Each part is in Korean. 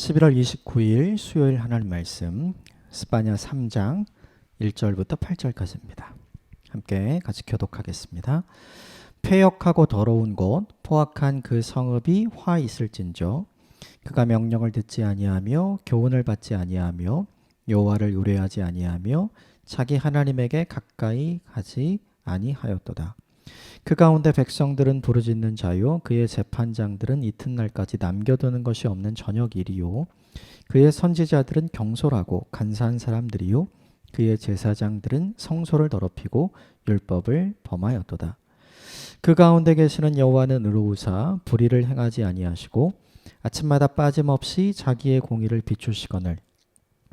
11월 29일 수요일 하나님 말씀 스바냐 3장 1절부터 8절까지입니다. 함께 같이 교독하겠습니다. 패역하고 더러운 곳 포악한 그 성읍이 화 있을진저 그가 명령을 듣지 아니하며 교훈을 받지 아니하며 여호와를 의뢰하지 아니하며 자기 하나님에게 가까이 가지 아니하였도다. 그 가운데 백성들은 부르짖는 자요 그의 재판장들은 이튿날까지 남겨두는 것이 없는 저녁 일이요 그의 선지자들은 경솔하고 간사한 사람들이요 그의 제사장들은 성소를 더럽히고 율법을 범하였도다. 그 가운데 계시는 여호와는 의로우사 불의를 행하지 아니하시고 아침마다 빠짐없이 자기의 공의를 비추시거늘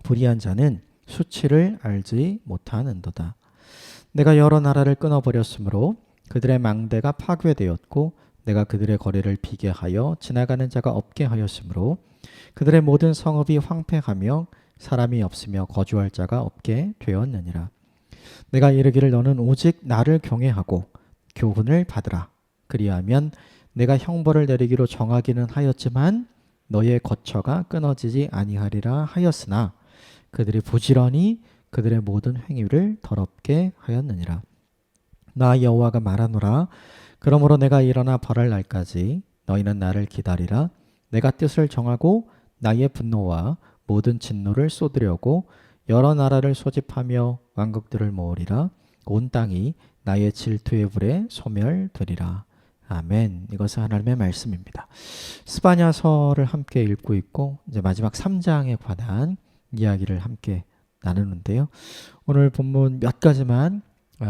불의한 자는 수치를 알지 못하는도다. 내가 여러 나라를 끊어버렸으므로 그들의 망대가 파괴되었고 내가 그들의 거리를 비게 하여 지나가는 자가 없게 하였으므로 그들의 모든 성읍이 황폐하며 사람이 없으며 거주할 자가 없게 되었느니라. 내가 이르기를 너는 오직 나를 경외하고 교훈을 받으라. 그리하면 내가 형벌을 내리기로 정하기는 하였지만 너의 거처가 끊어지지 아니하리라 하였으나 그들이 부지런히 그들의 모든 행위를 더럽게 하였느니라. 나 여호와가 말하노라. 그러므로 내가 일어나 벌할 날까지 너희는 나를 기다리라. 내가 뜻을 정하고 나의 분노와 모든 진노를 쏟으려고 여러 나라를 소집하며 왕국들을 모으리라. 온 땅이 나의 질투의 불에 소멸되리라. 아멘. 이것은 하나님의 말씀입니다. 스바냐서를 함께 읽고 있고 이제 마지막 3장에 관한 이야기를 함께 나누는데요. 오늘 본문 몇 가지만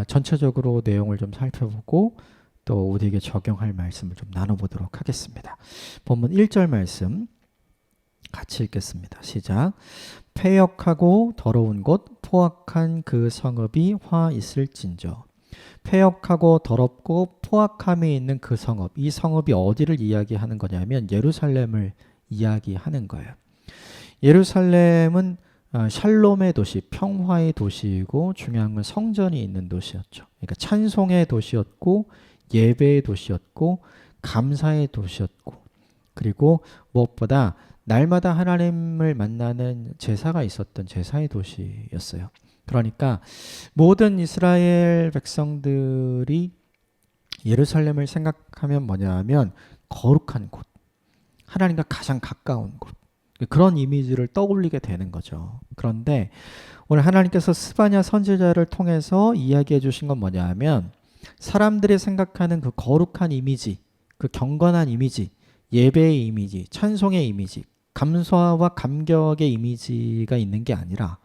전체적으로 내용을 좀 살펴보고 또 우리에게 적용할 말씀을 좀 나눠보도록 하겠습니다. 본문 1절 말씀 같이 읽겠습니다. 시작. 패역하고 더러운 곳 포악한 그 성읍이 화 있을진저. 패역하고 더럽고 포악함이 있는 그 성읍. 이 성읍이 어디를 이야기하는 거냐면 예루살렘을 이야기하는 거예요. 예루살렘은 샬롬의 도시, 평화의 도시이고 중요한 건 성전이 있는 도시였죠. 그러니까 찬송의 도시였고 예배의 도시였고 감사의 도시였고 그리고 무엇보다 날마다 하나님을 만나는 제사가 있었던 제사의 도시였어요. 그러니까 모든 이스라엘 백성들이 예루살렘을 생각하면 뭐냐 하면 거룩한 곳, 하나님과 가장 가까운 곳, 그런 이미지를 떠올리게 되는 거죠. 그런데 오늘 하나님께서 스바냐 선지자를 통해서 이야기해 주신 건 뭐냐 하면 사람들이 생각하는 그 거룩한 이미지, 그 경건한 이미지, 예배의 이미지, 찬송의 이미지, 감사와 감격의 이미지가 있는 게 아니라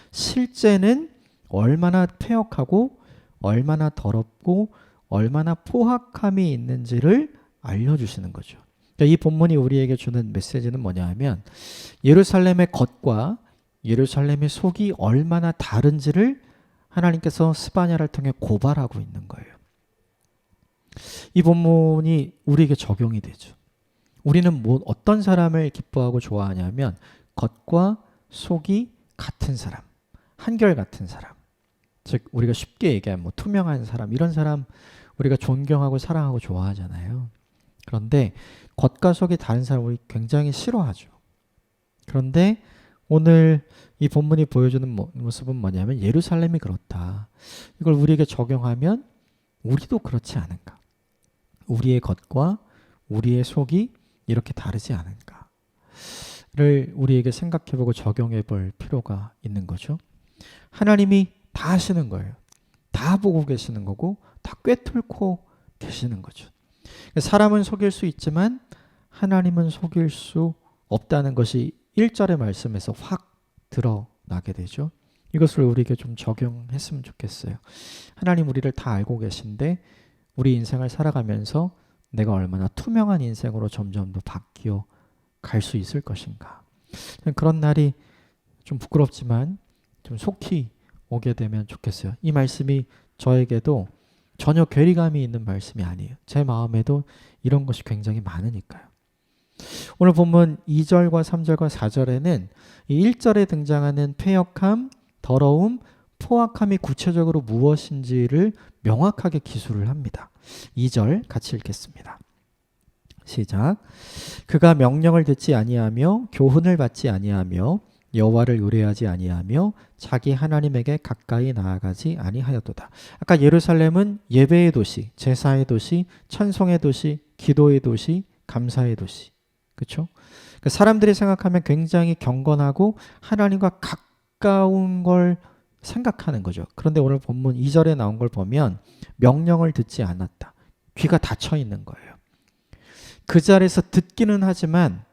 실제는 얼마나 패역하고 얼마나 더럽고 얼마나 포악함이 있는지를 알려주시는 거죠. 이 본문이 우리에게 주는 메시지는 뭐냐 하면 예루살렘의 겉과 예루살렘의 속이 얼마나 다른지를 하나님께서 스바냐를 통해 고발하고 있는 거예요. 이 본문이 우리에게 적용이 되죠. 우리는 어떤 사람을 기뻐하고 좋아하냐면 겉과 속이 같은 사람, 한결같은 사람. 즉 우리가 쉽게 얘기하면 투명한 사람, 이런 사람 우리가 존경하고 사랑하고 좋아하잖아요. 그런데 겉과 속이 다른 사람을 우리 굉장히 싫어하죠. 그런데 오늘 이 본문이 보여주는 모습은 뭐냐면 예루살렘이 그렇다. 이걸 우리에게 적용하면 우리도 그렇지 않은가. 우리의 겉과 우리의 속이 이렇게 다르지 않은가를 우리에게 생각해보고 적용해볼 필요가 있는 거죠. 하나님이 다 하시는 거예요. 다 보고 계시는 거고 다 꿰뚫고 계시는 거죠. 사람은 속일 수 있지만 하나님은 속일 수 없다는 것이 1절의 말씀에서 확 드러나게 되죠. 이것을 우리에게 좀 적용했으면 좋겠어요. 하나님 우리를 다 알고 계신데 우리 인생을 살아가면서 내가 얼마나 투명한 인생으로 점점 더 바뀌어 갈 수 있을 것인가. 그런 날이 좀 부끄럽지만 좀 속히 오게 되면 좋겠어요. 이 말씀이 저에게도 전혀 괴리감이 있는 말씀이 아니에요. 제 마음에도 이런 것이 굉장히 많으니까요. 오늘 본문 2절과 3절과 4절에는 이 1절에 등장하는 패역함, 더러움, 포악함이 구체적으로 무엇인지를 명확하게 기술을 합니다. 2절 같이 읽겠습니다. 시작. 그가 명령을 듣지 아니하며 교훈을 받지 아니하며 여호와를 의뢰하지 아니하며 자기 하나님에게 가까이 나아가지 아니하였도다. 아까 예루살렘은 예배의 도시, 제사의 도시, 찬송의 도시, 기도의 도시, 감사의 도시. 그렇죠? 그러니까 사람들이 생각하면 굉장히 경건하고 하나님과 가까운 걸 생각하는 거죠. 그런데 오늘 본문 2절에 나온 걸 보면 명령을 듣지 않았다. 귀가 닫혀 있는 거예요. 그 자리에서 듣기는 하지만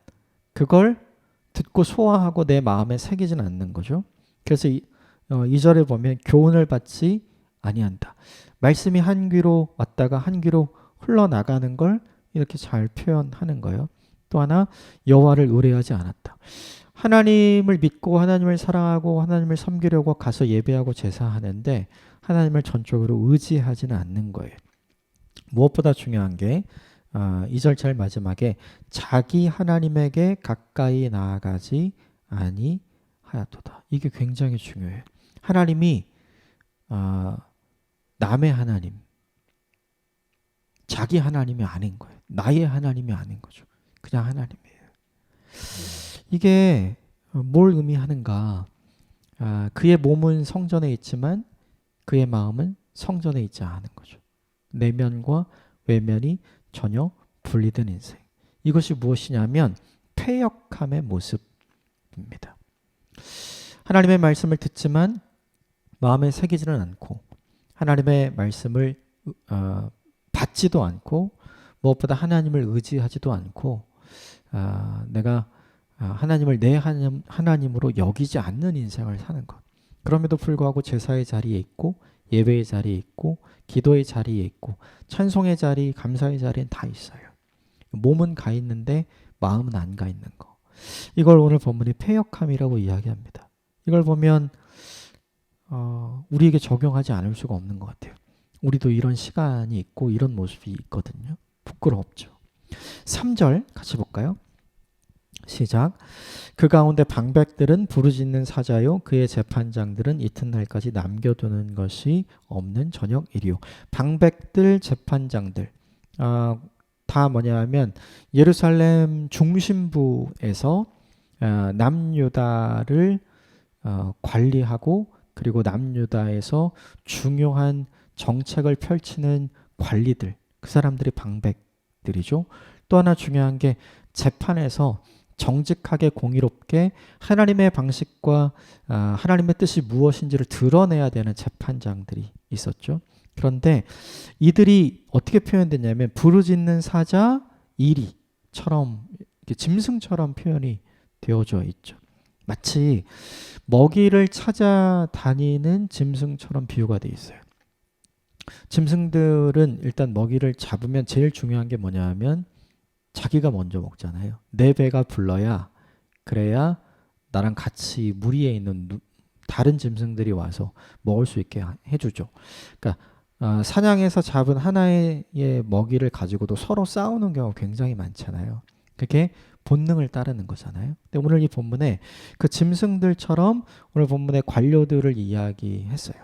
그걸 듣고 소화하고 내 마음에 새기지는 않는 거죠. 그래서 2절에 보면 교훈을 받지 아니한다. 말씀이 한 귀로 왔다가 한 귀로 흘러나가는 걸 이렇게 잘 표현하는 거예요. 또 하나 여호와를 의뢰하지 않았다. 하나님을 믿고 하나님을 사랑하고 하나님을 섬기려고 가서 예배하고 제사하는데 하나님을 전적으로 의지하지는 않는 거예요. 무엇보다 중요한 게 2절 제일 마지막에 자기 하나님에게 가까이 나아가지 아니하였도다. 이게 굉장히 중요해요. 하나님이 남의 하나님, 자기 하나님이 아닌 거예요. 나의 하나님이 아닌 거죠. 그냥 하나님이에요. 이게 뭘 의미하는가? 그의 몸은 성전에 있지만 그의 마음은 성전에 있지 않은 거죠. 내면과 외면이 전혀 분리된 인생. 이것이 무엇이냐면 패역함의 모습입니다. 하나님의 말씀을 듣지만 마음에 새기지는 않고 하나님의 말씀을 받지도 않고 무엇보다 하나님을 의지하지도 않고 내가 하나님을 내 하나님으로 여기지 않는 인생을 사는 것. 그럼에도 불구하고 제사의 자리에 있고 예배의 자리에 있고 기도의 자리에 있고 찬송의 자리, 감사의 자리엔 다 있어요. 몸은 가 있는데 마음은 안 가 있는 거. 이걸 오늘 본문이 패역함이라고 이야기합니다. 이걸 보면 우리에게 적용하지 않을 수가 없는 것 같아요. 우리도 이런 시간이 있고 이런 모습이 있거든요. 부끄럽죠. 3절 같이 볼까요? 시작. 그 가운데 방백들은 부르짖는 사자요 그의 재판장들은 이튿날까지 남겨두는 것이 없는 저녁이리요. 방백들, 재판장들 다 뭐냐면 예루살렘 중심부에서 남유다를 관리하고 그리고 남유다에서 중요한 정책을 펼치는 관리들, 그 사람들이 방백들이죠. 또 하나 중요한 게 재판에서 정직하게 공의롭게 하나님의 방식과 하나님의 뜻이 무엇인지를 드러내야 되는 재판장들이 있었죠. 그런데 이들이 어떻게 표현됐냐면 부르짖는 사자 이리처럼 짐승처럼 표현이 되어져 있죠. 마치 먹이를 찾아다니는 짐승처럼 비유가 되어 있어요. 짐승들은 일단 먹이를 잡으면 제일 중요한 게 뭐냐 하면 자기가 먼저 먹잖아요. 내 배가 불러야 그래야 나랑 같이 무리에 있는 다른 짐승들이 와서 먹을 수 있게 해주죠. 그러니까 사냥해서 잡은 하나의 먹이를 가지고도 서로 싸우는 경우가 굉장히 많잖아요. 그게 본능을 따르는 거잖아요. 근데 오늘 이 본문에 그 짐승들처럼 오늘 본문의 관료들을 이야기했어요.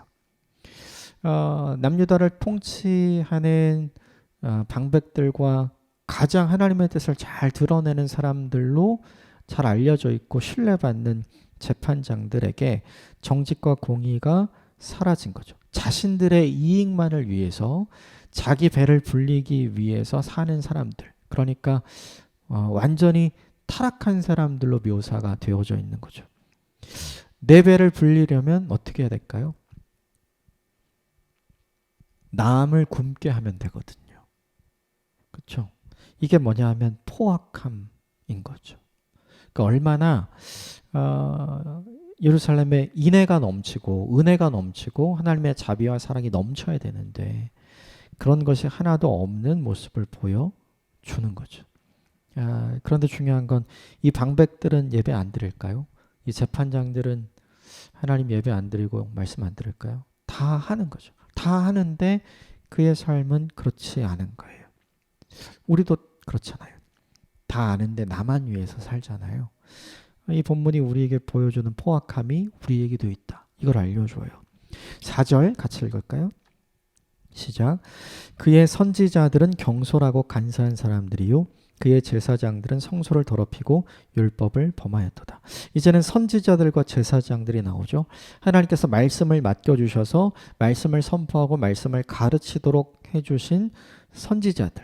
남유다를 통치하는 방백들과 가장 하나님의 뜻을 잘 드러내는 사람들로 잘 알려져 있고 신뢰받는 재판장들에게 정직과 공의가 사라진 거죠. 자신들의 이익만을 위해서 자기 배를 불리기 위해서 사는 사람들. 그러니까 완전히 타락한 사람들로 묘사가 되어져 있는 거죠. 내 배를 불리려면 어떻게 해야 될까요? 남을 굶게 하면 되거든요. 그렇죠? 이게 뭐냐 하면 포악함인 거죠. 그러니까 얼마나 예루살렘에 인애가 넘치고 은혜가 넘치고 하나님의 자비와 사랑이 넘쳐야 되는데 그런 것이 하나도 없는 모습을 보여주는 거죠. 그런데 중요한 건 이 방백들은 예배 안 드릴까요? 이 재판장들은 하나님 예배 안 드리고 말씀 안 드릴까요? 다 하는 거죠. 다 하는데 그의 삶은 그렇지 않은 거예요. 우리도 그렇잖아요. 다 아는데 나만 위해서 살잖아요. 이 본문이 우리에게 보여주는 포악함이 우리에게도 있다. 이걸 알려줘요. 4절 같이 읽을까요? 시작. 그의 선지자들은 경솔하고 간사한 사람들이요 그의 제사장들은 성소를 더럽히고 율법을 범하였도다. 이제는 선지자들과 제사장들이 나오죠. 하나님께서 말씀을 맡겨주셔서 말씀을 선포하고 말씀을 가르치도록 해주신 선지자들.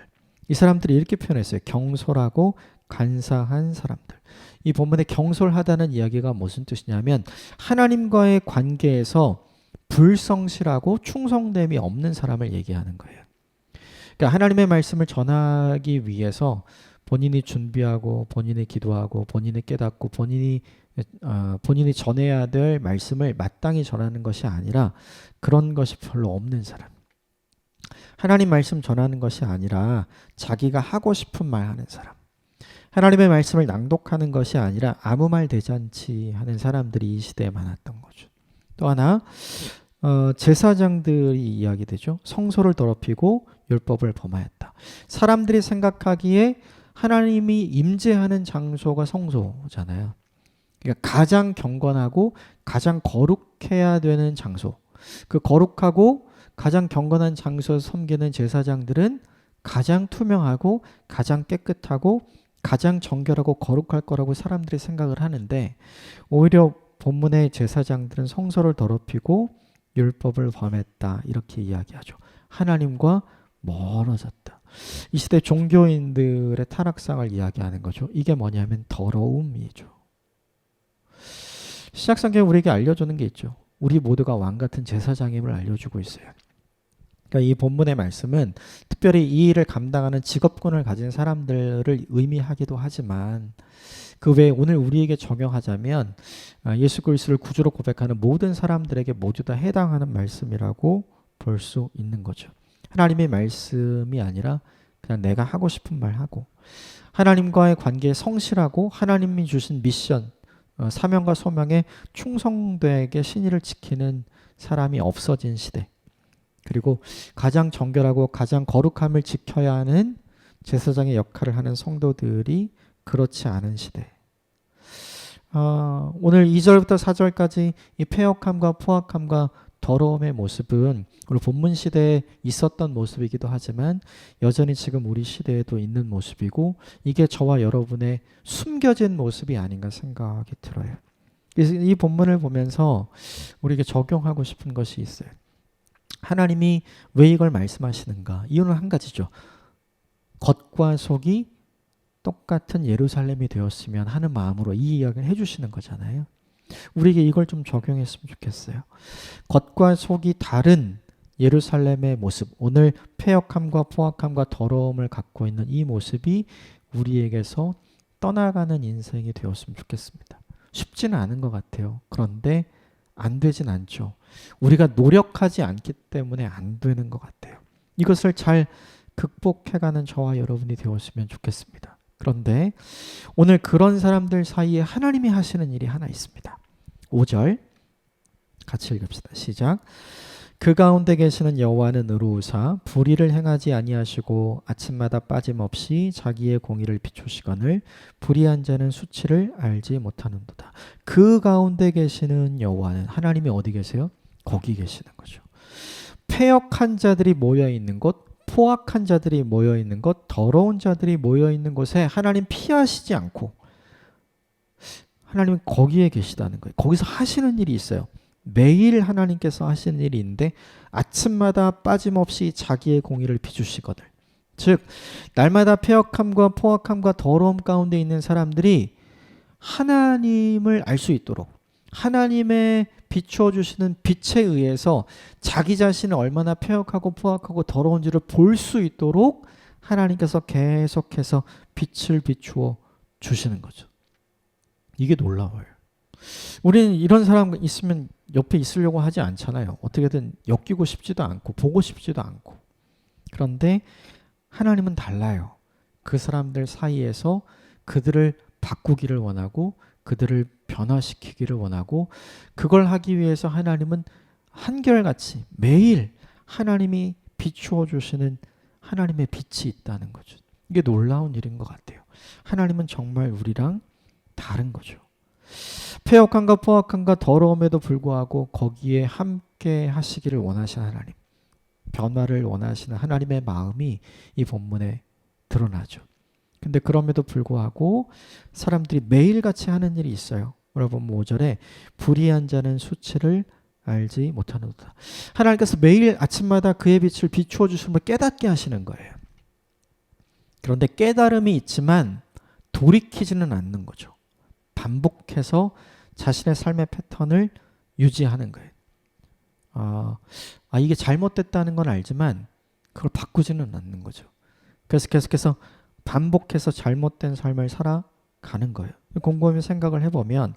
이 사람들이 이렇게 표현했어요. 경솔하고 간사한 사람들. 이 본문에 경솔하다는 이야기가 무슨 뜻이냐면 하나님과의 관계에서 불성실하고 충성됨이 없는 사람을 얘기하는 거예요. 그러니까 하나님의 말씀을 전하기 위해서 본인이 준비하고 본인이 기도하고 본인이 깨닫고 본인이 전해야 될 말씀을 마땅히 전하는 것이 아니라 그런 것이 별로 없는 사람. 하나님 말씀 전하는 것이 아니라 자기가 하고 싶은 말 하는 사람. 하나님의 말씀을 낭독하는 것이 아니라 아무 말 대잔치 하는 사람들이 이 시대에 많았던 거죠. 또 하나 제사장들이 이야기되죠. 성소를 더럽히고 율법을 범하였다. 사람들이 생각하기에 하나님이 임재하는 장소가 성소잖아요. 그러니까 가장 경건하고 가장 거룩해야 되는 장소. 그 거룩하고 가장 경건한 장소에서 섬기는 제사장들은 가장 투명하고 가장 깨끗하고 가장 정결하고 거룩할 거라고 사람들이 생각을 하는데 오히려 본문의 제사장들은 성소를 더럽히고 율법을 범했다 이렇게 이야기하죠. 하나님과 멀어졌다. 이 시대 종교인들의 타락상을 이야기하는 거죠. 이게 뭐냐면 더러움이죠. 신약성경이 우리에게 알려주는 게 있죠. 우리 모두가 왕같은 제사장임을 알려주고 있어요. 그러니까 이 본문의 말씀은 특별히 이 일을 감당하는 직업군을 가진 사람들을 의미하기도 하지만 그 외에 오늘 우리에게 적용하자면 예수 그리스도를 구주로 고백하는 모든 사람들에게 모두 다 해당하는 말씀이라고 볼 수 있는 거죠. 하나님의 말씀이 아니라 그냥 내가 하고 싶은 말 하고 하나님과의 관계에 성실하고 하나님이 주신 미션, 사명과 소명에 충성되게 신의를 지키는 사람이 없어진 시대. 그리고 가장 정결하고 가장 거룩함을 지켜야 하는 제사장의 역할을 하는 성도들이 그렇지 않은 시대. 오늘 2절부터 4절까지 이 패역함과 포악함과 더러움의 모습은 우리 본문 시대에 있었던 모습이기도 하지만 여전히 지금 우리 시대에도 있는 모습이고 이게 저와 여러분의 숨겨진 모습이 아닌가 생각이 들어요. 그래서 이 본문을 보면서 우리에게 적용하고 싶은 것이 있어요. 하나님이 왜 이걸 말씀하시는가? 이유는 한 가지죠. 겉과 속이 똑같은 예루살렘이 되었으면 하는 마음으로 이 이야기를 해주시는 거잖아요. 우리에게 이걸 좀 적용했으면 좋겠어요. 겉과 속이 다른 예루살렘의 모습, 오늘 패역함과 포악함과 더러움을 갖고 있는 이 모습이 우리에게서 떠나가는 인생이 되었으면 좋겠습니다. 쉽지는 않은 것 같아요. 그런데 안 되진 않죠. 우리가 노력하지 않기 때문에 안 되는 것 같아요. 이것을 잘 극복해가는 저와 여러분이 되었으면 좋겠습니다. 그런데 오늘 그런 사람들 사이에 하나님이 하시는 일이 하나 있습니다. 5절 같이 읽읍시다. 시작. 그 가운데 계시는 여호와는 의로우사 불의를 행하지 아니하시고 아침마다 빠짐없이 자기의 공의를 비추시거늘 불의한 자는 수치를 알지 못하는도다. 그 가운데 계시는 여호와는 하나님이 어디 계세요? 거기 계시는 거죠. 패역한 자들이 모여있는 곳, 포악한 자들이 모여있는 곳, 더러운 자들이 모여있는 곳에 하나님 피하시지 않고 하나님은 거기에 계시다는 거예요. 거기서 하시는 일이 있어요. 매일 하나님께서 하시는 일이 있는데 아침마다 빠짐없이 자기의 공의를 비추시거늘. 즉 날마다 패역함과 포악함과 더러움 가운데 있는 사람들이 하나님을 알 수 있도록 하나님의 비추어 주시는 빛에 의해서 자기 자신을 얼마나 패역하고 포악하고 더러운지를 볼 수 있도록 하나님께서 계속해서 빛을 비추어 주시는 거죠. 이게 놀라워요. 우리는 이런 사람 있으면 옆에 있으려고 하지 않잖아요. 어떻게든 엮이고 싶지도 않고 보고 싶지도 않고. 그런데 하나님은 달라요. 그 사람들 사이에서 그들을 바꾸기를 원하고 그들을 변화시키기를 원하고 그걸 하기 위해서 하나님은 한결같이 매일 하나님이 비추어 주시는 하나님의 빛이 있다는 거죠. 이게 놀라운 일인 것 같아요. 하나님은 정말 우리랑 다른 거죠. 패역함과 포악함과 더러움에도 불구하고 거기에 함께 하시기를 원하시는 하나님, 변화를 원하시는 하나님의 마음이 이 본문에 드러나죠. 근데 그럼에도 불구하고 사람들이 매일같이 하는 일이 있어요. 여러분 5절에 불의한 자는 수치를 알지 못하는도다. 하나님께서 매일 아침마다 그의 빛을 비추어 주심을 깨닫게 하시는 거예요. 그런데 깨달음이 있지만 돌이키지는 않는 거죠. 반복해서 자신의 삶의 패턴을 유지하는 거예요. 이게 잘못됐다는 건 알지만 그걸 바꾸지는 않는 거죠. 그래서 계속해서 반복해서 잘못된 삶을 살아가는 거예요. 곰곰이 생각을 해보면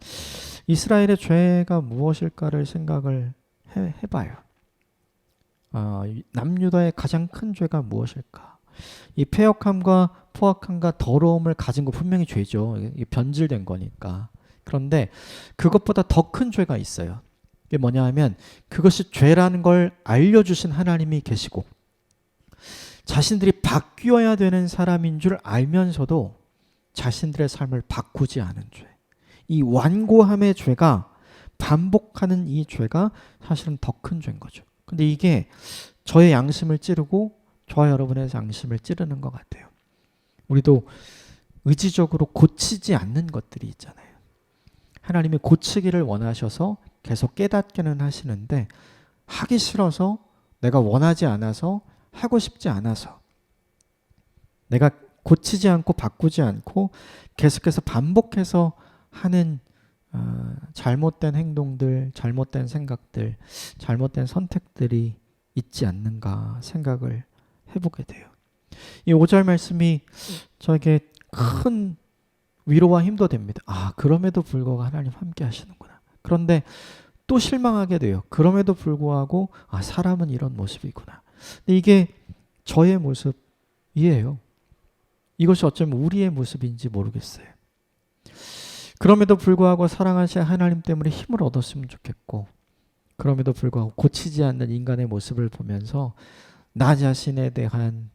이스라엘의 죄가 무엇일까를 생각을 해봐요. 남유다의 가장 큰 죄가 무엇일까? 이 패역함과 포악함과 더러움을 가진 거 분명히 죄죠. 이게 변질된 거니까. 그런데 그것보다 더 큰 죄가 있어요. 이게 뭐냐 하면 그것이 죄라는 걸 알려주신 하나님이 계시고 자신들이 바뀌어야 되는 사람인 줄 알면서도 자신들의 삶을 바꾸지 않은 죄. 이 완고함의 죄가 반복하는 이 죄가 사실은 더 큰 죄인 거죠. 근데 이게 저의 양심을 찌르고 저와 여러분의 양심을 찌르는 것 같아요. 우리도 의지적으로 고치지 않는 것들이 있잖아요. 하나님이 고치기를 원하셔서 계속 깨닫기는 하시는데 하기 싫어서 내가 원하지 않아서 하고 싶지 않아서 내가 고치지 않고 바꾸지 않고 계속해서 반복해서 하는 잘못된 행동들, 잘못된 생각들, 잘못된 선택들이 있지 않는가 생각을 해보게 돼요. 이 5절 말씀이 저에게 큰 위로와 힘도 됩니다. 그럼에도 불구하고 하나님 함께 하시는구나. 그런데 또 실망하게 돼요. 그럼에도 불구하고 사람은 이런 모습이구나. 근데 이게 저의 모습이에요. 이것이 어쩌면 우리의 모습인지 모르겠어요. 그럼에도 불구하고 사랑하신 하나님 때문에 힘을 얻었으면 좋겠고 그럼에도 불구하고 고치지 않는 인간의 모습을 보면서 나 자신에 대한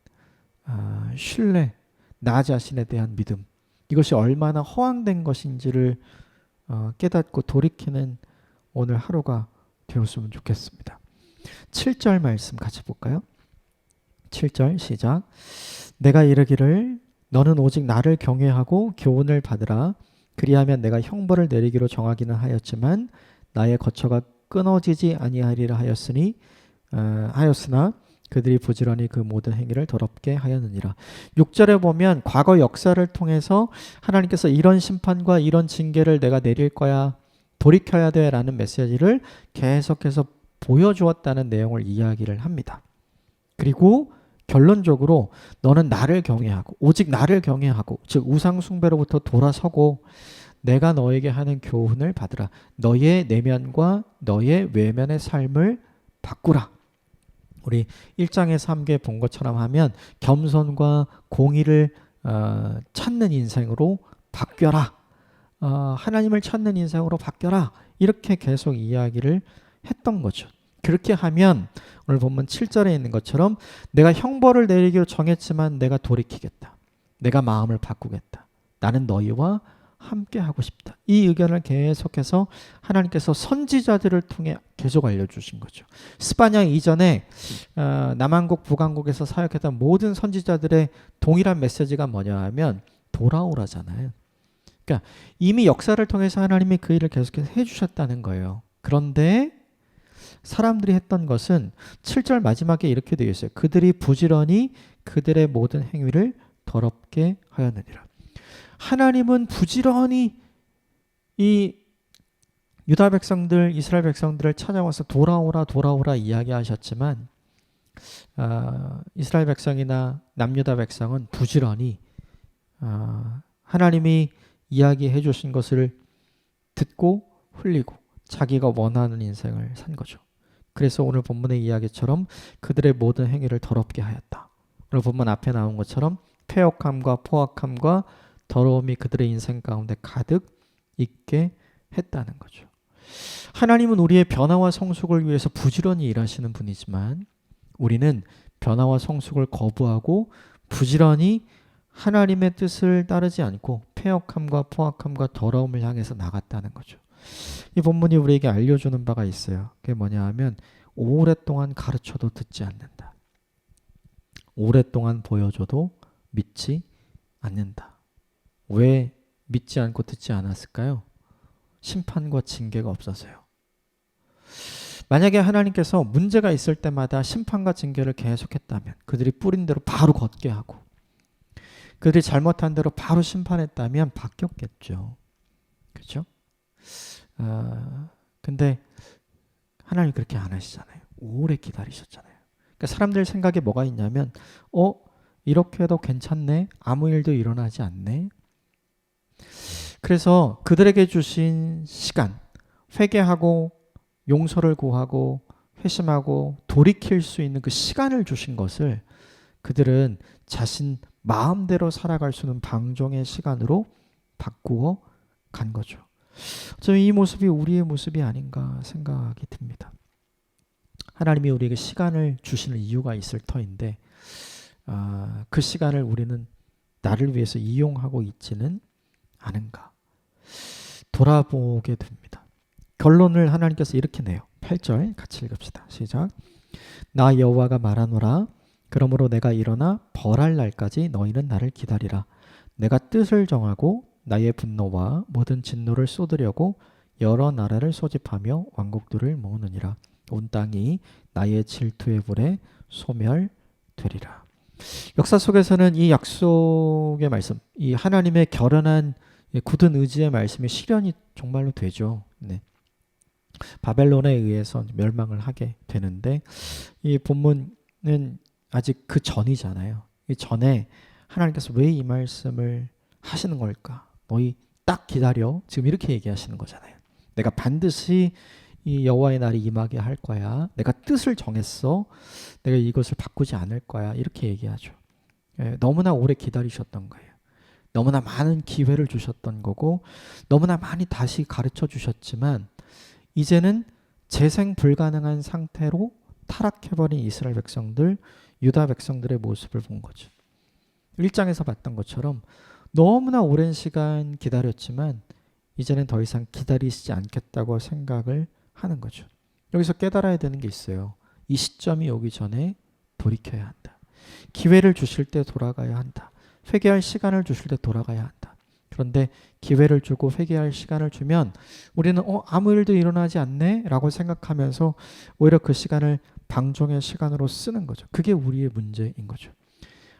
신뢰, 나 자신에 대한 믿음 이것이 얼마나 허황된 것인지를 깨닫고 돌이키는 오늘 하루가 되었으면 좋겠습니다. 7절 말씀 같이 볼까요? 7절 시작. 내가 이르기를 너는 오직 나를 경외하고 교훈을 받으라. 그리하면 내가 형벌을 내리기로 정하기는 하였지만 나의 거처가 끊어지지 아니하리라 하였으나 그들이 부지런히 그 모든 행위를 더럽게 하였느니라. 6절에 보면 과거 역사를 통해서 하나님께서 이런 심판과 이런 징계를 내가 내릴 거야. 돌이켜야 돼 라는 메시지를 계속해서 보여주었다는 내용을 이야기를 합니다. 그리고 결론적으로 너는 나를 경외하고 오직 나를 경외하고 즉 우상 숭배로부터 돌아서고 내가 너에게 하는 교훈을 받으라. 너의 내면과 너의 외면의 삶을 바꾸라. 우리 1장에서 함께 본 것처럼 하면 겸손과 공의를 찾는 인생으로 바뀌어라. 하나님을 찾는 인생으로 바뀌어라. 이렇게 계속 이야기를 했던 거죠. 그렇게 하면 오늘 본문 7절에 있는 것처럼 내가 형벌을 내리기로 정했지만 내가 돌이키겠다. 내가 마음을 바꾸겠다. 나는 너희와 함께 하고 싶다. 이 의견을 계속해서 하나님께서 선지자들을 통해 계속 알려주신 거죠. 스파냐 이전에 남한국 북한국에서 사역했던 모든 선지자들의 동일한 메시지가 뭐냐 하면 돌아오라잖아요. 그러니까 이미 역사를 통해서 하나님이 그 일을 계속해서 해주셨다는 거예요. 그런데 사람들이 했던 것은 7절 마지막에 이렇게 되어 있어요. 그들이 부지런히 그들의 모든 행위를 더럽게 하였느니라. 하나님은 부지런히 이 유다 백성들, 이스라엘 백성들을 찾아와서 돌아오라 이야기하셨지만 이스라엘 백성이나 남유다 백성은 부지런히 하나님이 이야기해 주신 것을 듣고 흘리고 자기가 원하는 인생을 산 거죠. 그래서 오늘 본문의 이야기처럼 그들의 모든 행위를 더럽게 하였다. 오늘 본문 앞에 나온 것처럼 패역함과 포악함과 더러움이 그들의 인생 가운데 가득 있게 했다는 거죠. 하나님은 우리의 변화와 성숙을 위해서 부지런히 일하시는 분이지만 우리는 변화와 성숙을 거부하고 부지런히 하나님의 뜻을 따르지 않고 패역함과 포악함과 더러움을 향해서 나갔다는 거죠. 이 본문이 우리에게 알려주는 바가 있어요. 그게 뭐냐 하면 오랫동안 가르쳐도 듣지 않는다. 오랫동안 보여줘도 믿지 않는다. 왜 믿지 않고 듣지 않았을까요? 심판과 징계가 없어서요. 만약에 하나님께서 문제가 있을 때마다 심판과 징계를 계속했다면, 그들이 뿌린 대로 바로 걷게 하고 그들이 잘못한 대로 바로 심판했다면 바뀌었겠죠. 그렇죠? 근데 하나님 그렇게 안 하시잖아요. 오래 기다리셨잖아요. 그러니까 사람들 생각에 뭐가 있냐면 이렇게 해도 괜찮네? 아무 일도 일어나지 않네? 그래서 그들에게 주신 시간, 회개하고 용서를 구하고 회심하고 돌이킬 수 있는 그 시간을 주신 것을 그들은 자신 마음대로 살아갈 수 있는 방종의 시간으로 바꾸어 간 거죠. 저는 이 모습이 우리의 모습이 아닌가 생각이 듭니다. 하나님이 우리에게 시간을 주시는 이유가 있을 터인데 그 시간을 우리는 나를 위해서 이용하고 있지는 않은가 돌아보게 됩니다. 결론을 하나님께서 이렇게 내요. 8절 같이 읽읍시다. 시작. 나 여호와가 말하노라. 그러므로 내가 일어나 벌할 날까지 너희는 나를 기다리라. 내가 뜻을 정하고 나의 분노와 모든 진노를 쏟으려고 여러 나라를 소집하며 왕국들을 모으느니라. 온 땅이 나의 질투의 불에 소멸되리라. 역사 속에서는 이 약속의 말씀, 이 하나님의 결연한 굳은 의지의 말씀이 실현이 정말로 되죠. 네. 바벨론에 의해서 멸망을 하게 되는데 이 본문은 아직 그 전이잖아요. 이 전에 하나님께서 왜 이 말씀을 하시는 걸까? 너희 딱 기다려. 지금 이렇게 얘기하시는 거잖아요. 내가 반드시 이 여호와의 날이 임하게 할 거야. 내가 뜻을 정했어. 내가 이것을 바꾸지 않을 거야. 이렇게 얘기하죠. 너무나 오래 기다리셨던 거예요. 너무나 많은 기회를 주셨던 거고 너무나 많이 다시 가르쳐 주셨지만 이제는 재생 불가능한 상태로 타락해버린 이스라엘 백성들, 유다 백성들의 모습을 본 거죠. 1장에서 봤던 것처럼 너무나 오랜 시간 기다렸지만 이제는 더 이상 기다리시지 않겠다고 생각을 하는 거죠. 여기서 깨달아야 되는 게 있어요. 이 시점이 오기 전에 돌이켜야 한다. 기회를 주실 때 돌아가야 한다. 회개할 시간을 주실 때 돌아가야 한다. 그런데 기회를 주고 회개할 시간을 주면 우리는 아무 일도 일어나지 않네? 라고 생각하면서 오히려 그 시간을 방종의 시간으로 쓰는 거죠. 그게 우리의 문제인 거죠.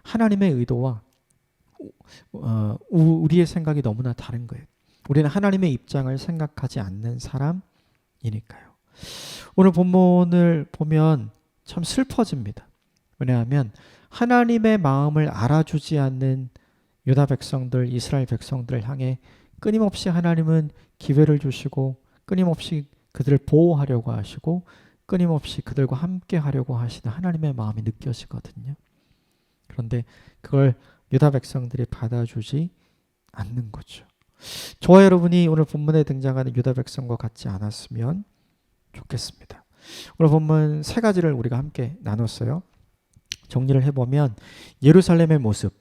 하나님의 의도와 우리의 생각이 너무나 다른 거예요. 우리는 하나님의 입장을 생각하지 않는 사람이니까요. 오늘 본문을 보면 참 슬퍼집니다. 왜냐하면 하나님의 마음을 알아주지 않는 유다 백성들, 이스라엘 백성들을 향해 끊임없이 하나님은 기회를 주시고 끊임없이 그들을 보호하려고 하시고 끊임없이 그들과 함께 하려고 하시는 하나님의 마음이 느껴지거든요. 그런데 그걸 유다 백성들이 받아주지 않는 거죠. 저와 여러분이 오늘 본문에 등장하는 유다 백성과 같지 않았으면 좋겠습니다. 오늘 본문 세 가지를 우리가 함께 나눴어요. 정리를 해보면 예루살렘의 모습,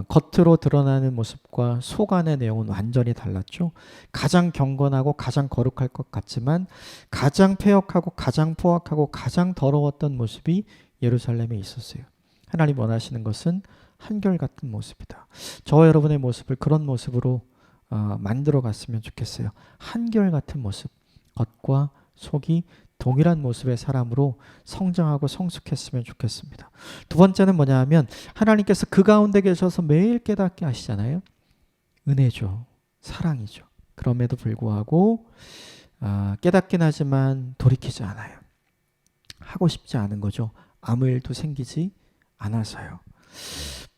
겉으로 드러나는 모습과 속 안의 내용은 완전히 달랐죠. 가장 경건하고 가장 거룩할 것 같지만 가장 패역하고 가장 포악하고 가장 더러웠던 모습이 예루살렘에 있었어요. 하나님 원하시는 것은 한결같은 모습이다. 저와 여러분의 모습을 그런 모습으로 만들어 갔으면 좋겠어요. 한결같은 모습, 겉과 속이 동일한 모습의 사람으로 성장하고 성숙했으면 좋겠습니다. 두 번째는 뭐냐 하면 하나님께서 그 가운데 계셔서 매일 깨닫게 하시잖아요. 은혜죠. 사랑이죠. 그럼에도 불구하고 깨닫긴 하지만 돌이키지 않아요. 하고 싶지 않은 거죠. 아무 일도 생기지 않아서요.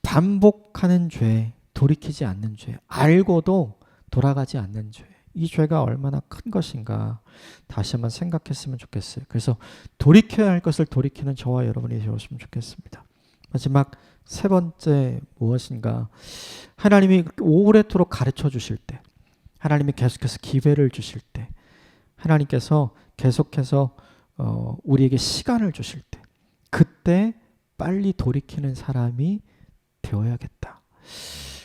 반복하는 죄, 돌이키지 않는 죄, 알고도 돌아가지 않는 죄. 이 죄가 얼마나 큰 것인가 다시 한번 생각했으면 좋겠어요. 그래서 돌이켜야 할 것을 돌이키는 저와 여러분이 되었으면 좋겠습니다. 마지막 세 번째 무엇인가? 하나님이 오래도록 가르쳐 주실 때, 하나님이 계속해서 기회를 주실 때, 하나님께서 계속해서 우리에게 시간을 주실 때, 그때 빨리 돌이키는 사람이 되어야겠다.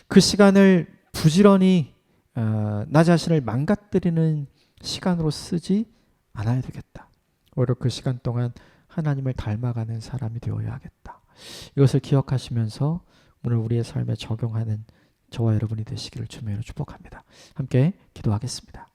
그 시간을 부지런히 나 자신을 망가뜨리는 시간으로 쓰지 않아야 되겠다. 오히려 그 시간 동안 하나님을 닮아가는 사람이 되어야 하겠다. 이것을 기억하시면서 오늘 우리의 삶에 적용하는 저와 여러분이 되시기를 주님으로 축복합니다. 함께 기도하겠습니다.